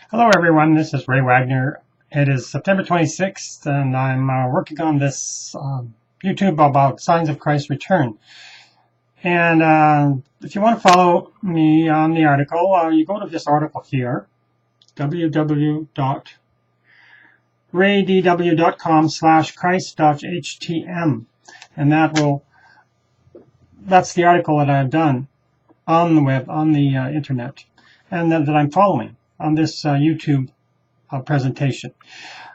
Hello everyone, this is Ray Wagner. It is September 26th and I'm working on this YouTube about signs of Christ's return. And if you want to follow me on the article, you go to this article here, www.raydw.com/christ.htm, and that's the article that I've done on the web, on the internet, and that I'm following on this YouTube presentation.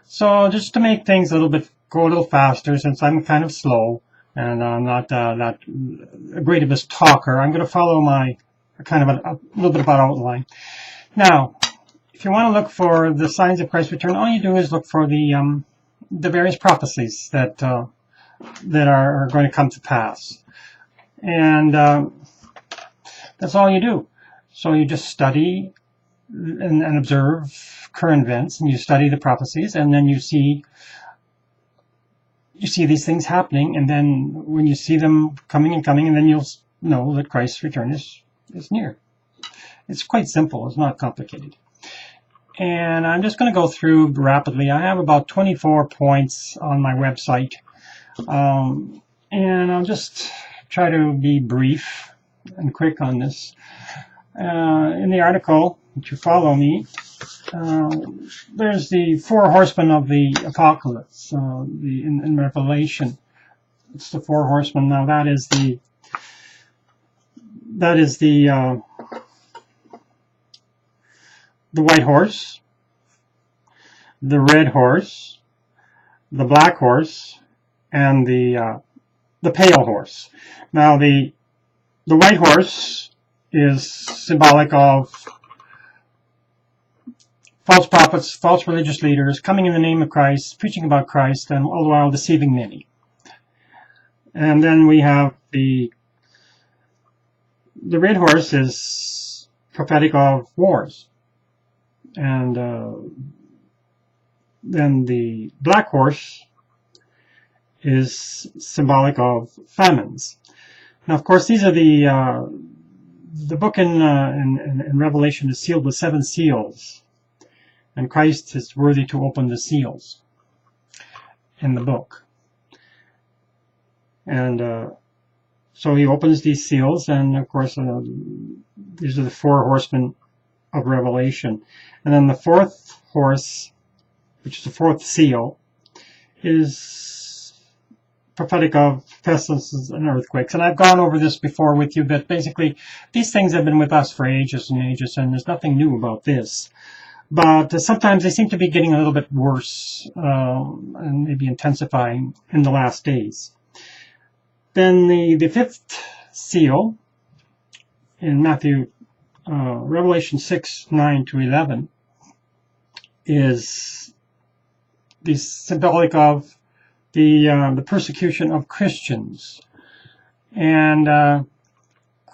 So just to make things go a little faster, since I'm kind of slow and I'm not that great of a talker, I'm going to follow my kind of a little bit about outline. Now, if you want to look for the signs of Christ's return, all you do is look for the various prophecies that are going to come to pass, and that's all you do. So you just study and observe current events, and you study the prophecies, and then you see these things happening, and then when you see them coming, and then you'll know that Christ's return is near. It's quite simple. It's not complicated. And I'm just going to go through rapidly. I have about 24 points on my website, and I'll just try to be brief and quick on this. In the article, if you follow me, there's the four horsemen of the apocalypse in Revelation. It's the four horsemen. Now that is the white horse, the red horse, the black horse, and the pale horse. Now the white horse is symbolic of false prophets, false religious leaders coming in the name of Christ, preaching about Christ, and all the while deceiving many. And then we have the red horse is prophetic of wars. And then the black horse is symbolic of famines. Now, of course, these are the book in Revelation is sealed with 7 seals, and Christ is worthy to open the seals in the book. And so he opens these seals, and of course, these are the four horsemen of Revelation. And then the fourth horse, which is the fourth seal, is prophetic of pestilences and earthquakes. And I've gone over this before with you, but basically these things have been with us for ages and ages, and there's nothing new about this. But sometimes they seem to be getting a little bit worse and maybe intensifying in the last days. Then the fifth seal in Revelation 6:9-11 is the symbolic of the persecution of Christians. And of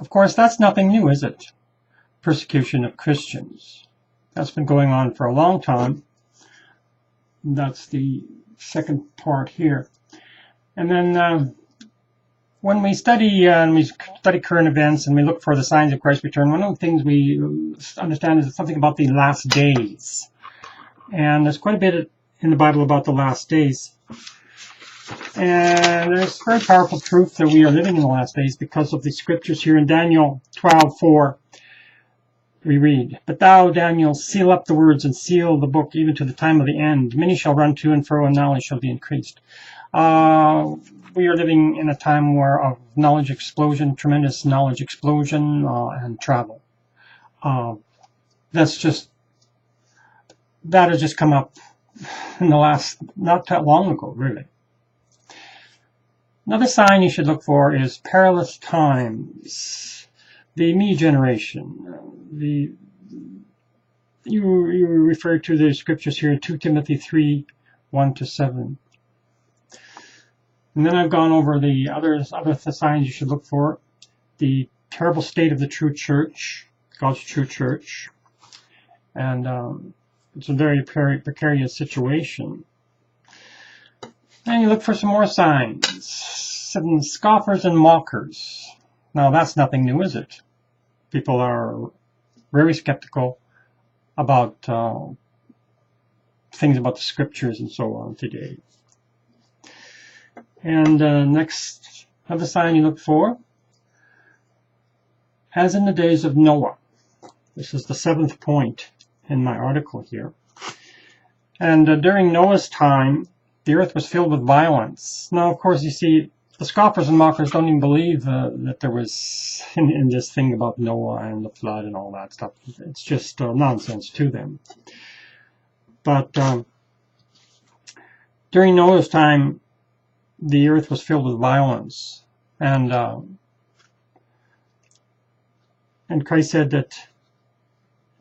course, that's nothing new, is it? Persecution of Christians. That's been going on for a long time. That's the second part here. And then when we study current events and we look for the signs of Christ's return, one of the things we understand is something about the last days. And there's quite a bit in the Bible about the last days. And there's very powerful proof that we are living in the last days because of the scriptures here in Daniel 12:4. We read, "But thou, Daniel, seal up the words and seal the book even to the time of the end. Many shall run to and fro, and knowledge shall be increased." We are living in a time of knowledge explosion, tremendous knowledge explosion, and travel. That has just come up in the last, not that long ago, really. Another sign you should look for is perilous times. The me generation. You refer to the scriptures here in 2 Timothy 3:1-7. And then I've gone over the other signs you should look for. The terrible state of the true church, God's true church. And it's a very precarious situation. And you look for some more signs. Some scoffers and mockers. Now, that's nothing new, is it? People are very skeptical about things about the scriptures and so on today. And next other sign you look for, as in the days of Noah. This is the 7th point in my article here. And during Noah's time, the earth was filled with violence. Now, of course, you see, the scoffers and mockers don't even believe that there was in this thing about Noah and the flood and all that stuff. It's just nonsense to them. But during Noah's time, the earth was filled with violence, and Christ said that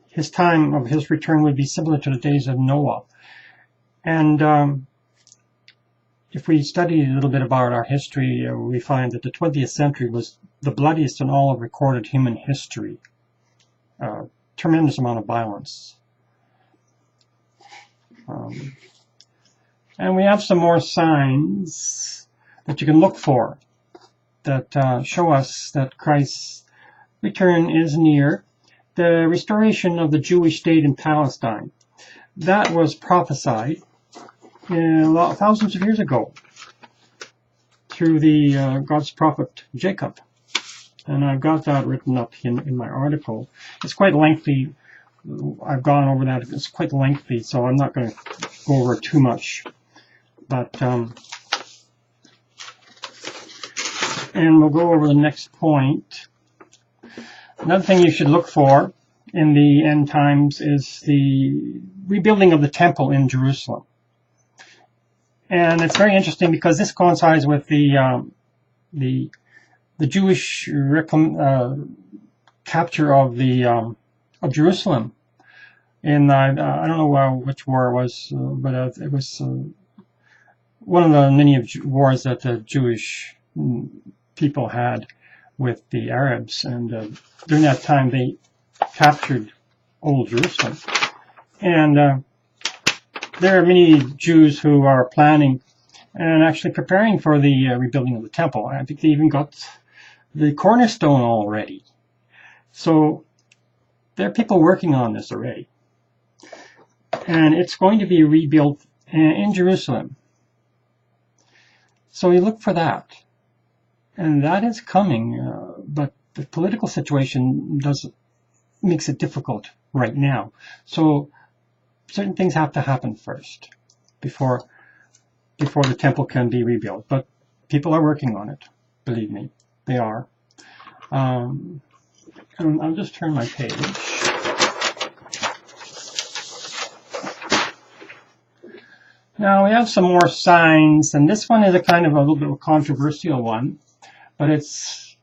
his time of his return would be similar to the days of Noah. And if we study a little bit about our history, we find that the 20th century was the bloodiest in all of recorded human history. Tremendous amount of violence. And we have some more signs that you can look for that show us that Christ's return is near. The restoration of the Jewish state in Palestine. That was prophesied thousands of years ago through the God's prophet Jacob. And I've got that written up in my article. It's quite lengthy. I've gone over that. It's quite lengthy, so I'm not going to go over it too much. But and we'll go over the next point. Another thing you should look for in the end times is the rebuilding of the temple in Jerusalem. And it's very interesting because this coincides with the Jewish capture of Jerusalem in I don't know which war it was, but it was one of the many wars that the Jewish people had with the Arabs, and during that time they captured Old Jerusalem. And there are many Jews who are planning and actually preparing for the rebuilding of the temple. I think they even got the cornerstone already. So there are people working on this already. And it's going to be rebuilt in Jerusalem. So you look for that. And that is coming, but the political situation makes it difficult right now. So certain things have to happen first before the temple can be rebuilt. But people are working on it, believe me, they are. And I'll just turn my page. Now we have some more signs, and this one is a kind of a little bit of a controversial one, but it's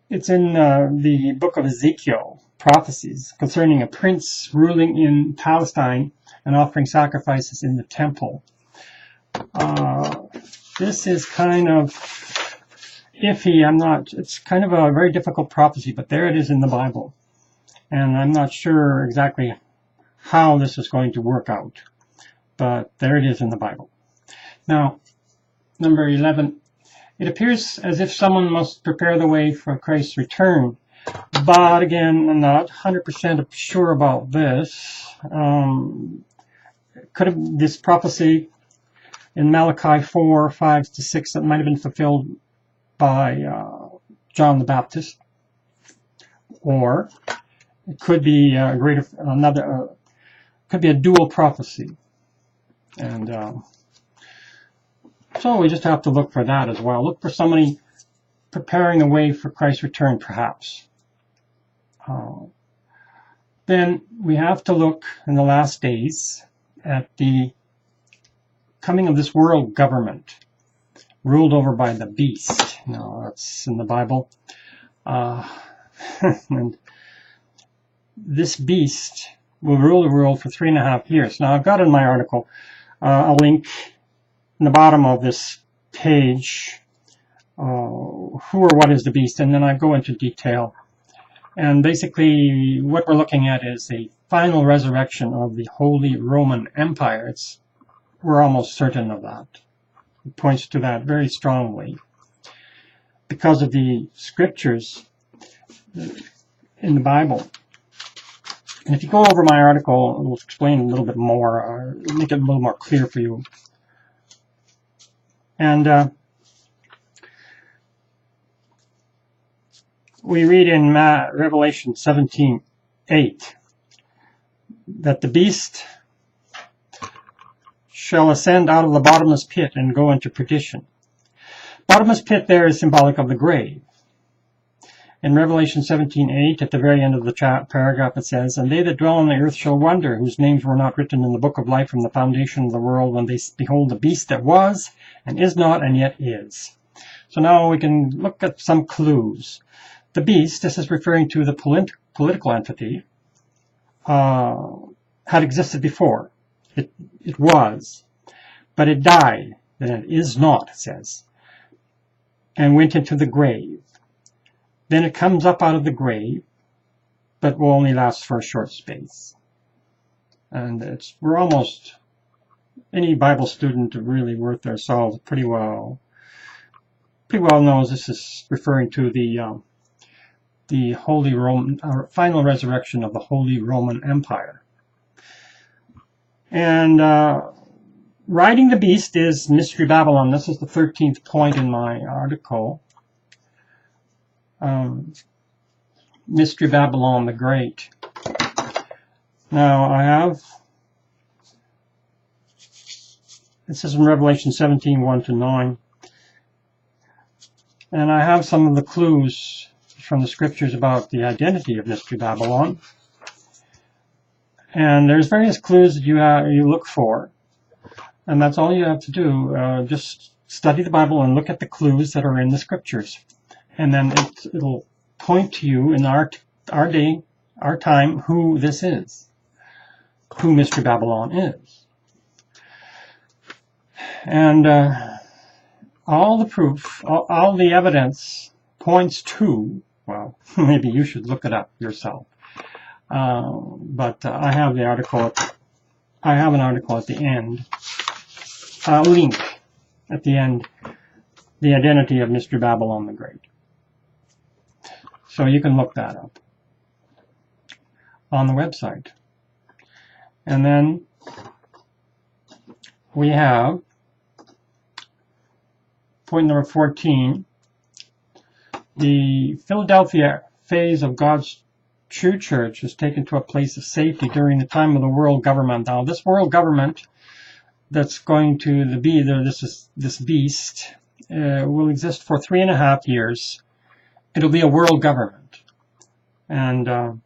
in the book of Ezekiel, prophecies concerning a prince ruling in Palestine and offering sacrifices in the temple. This is kind of iffy. It's kind of a very difficult prophecy, but there it is in the Bible. And I'm not sure exactly how this is going to work out, but there it is in the Bible. Now, number 11, it appears as if someone must prepare the way for Christ's return. But again, I'm not 100% sure about this. Could have this prophecy in Malachi 4:5-6 that might have been fulfilled by John the Baptist, or it could be could be a dual prophecy, and so we just have to look for that as well. Look for somebody preparing the way for Christ's return, perhaps. Then we have to look in the last days at the coming of this world government ruled over by the beast. Now, that's in the Bible. And this beast will rule the world for 3.5 years. Now, I've got in my article a link in the bottom of this page, who or what is the beast, and then I go into detail. And basically, what we're looking at is a final resurrection of the Holy Roman Empire. We're almost certain of that. It points to that very strongly because of the scriptures in the Bible. And if you go over my article, it will explain a little bit more, make it a little more clear for you. And we read in Revelation 17:8 that the beast shall ascend out of the bottomless pit and go into perdition. Bottomless pit there is symbolic of the grave. In Revelation 17:8, at the very end of the paragraph, it says, "And they that dwell on the earth shall wonder, whose names were not written in the book of life from the foundation of the world, when they behold the beast that was, and is not, and yet is." So now we can look at some clues. The beast, this is referring to the political entity, had existed before. It was, but it died, then it is not, it says, and went into the grave. Then it comes up out of the grave, but will only last for a short space. And we're almost, any Bible student really worth their salt pretty well knows this is referring to the Holy Roman, final resurrection of the Holy Roman Empire. And riding the beast is Mystery Babylon. This is the 13th point in my article. Mystery Babylon the Great. Now I have, this is in Revelation 17:1-9, and I have some of the clues from the scriptures about the identity of Mystery Babylon. And there's various clues that you look for, and that's all you have to do. Just study the Bible and look at the clues that are in the scriptures, and then it'll point to you in our day, our time, who this is, who Mystery Babylon is. And all the proof, all the evidence points to, well, maybe you should look it up yourself. But I have the article. I have an article at the end, link at the end, the identity of Mystery Babylon the Great. So you can look that up on the website. And then we have point number 14, the Philadelphia phase of God's true church is taken to a place of safety during the time of the world government. Now, this world government that's going to be there, this beast, will exist for 3.5 years. It'll be a world government. And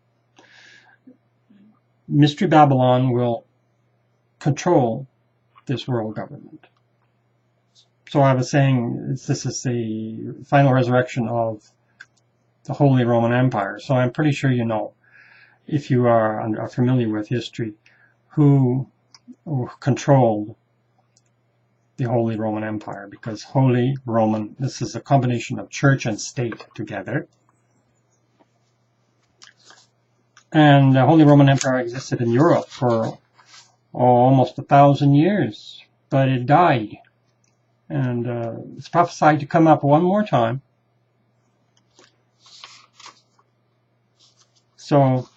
Mystery Babylon will control this world government. So I was saying this is the final resurrection of the Holy Roman Empire. So I'm pretty sure you know, if you are familiar with history, who controlled the Holy Roman Empire, because Holy Roman, this is a combination of church and state together. And the Holy Roman Empire existed in Europe for almost 1,000 years, but it died. And it's prophesied to come up one more time. So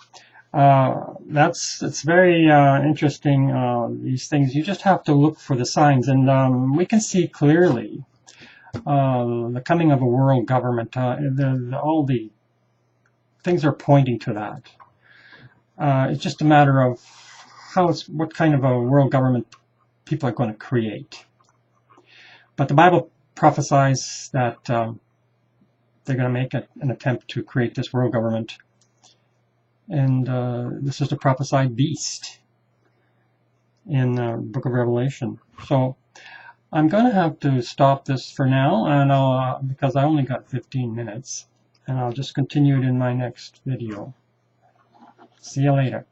it's very interesting, these things. You just have to look for the signs, and we can see clearly the coming of a world government. All the things are pointing to that. It's just a matter of what kind of a world government people are going to create. But the Bible prophesies that they're going to make an attempt to create this world government. And this is the prophesied beast in the book of Revelation. So I'm going to have to stop this for now, and because I only got 15 minutes, and I'll just continue it in my next video. See you later.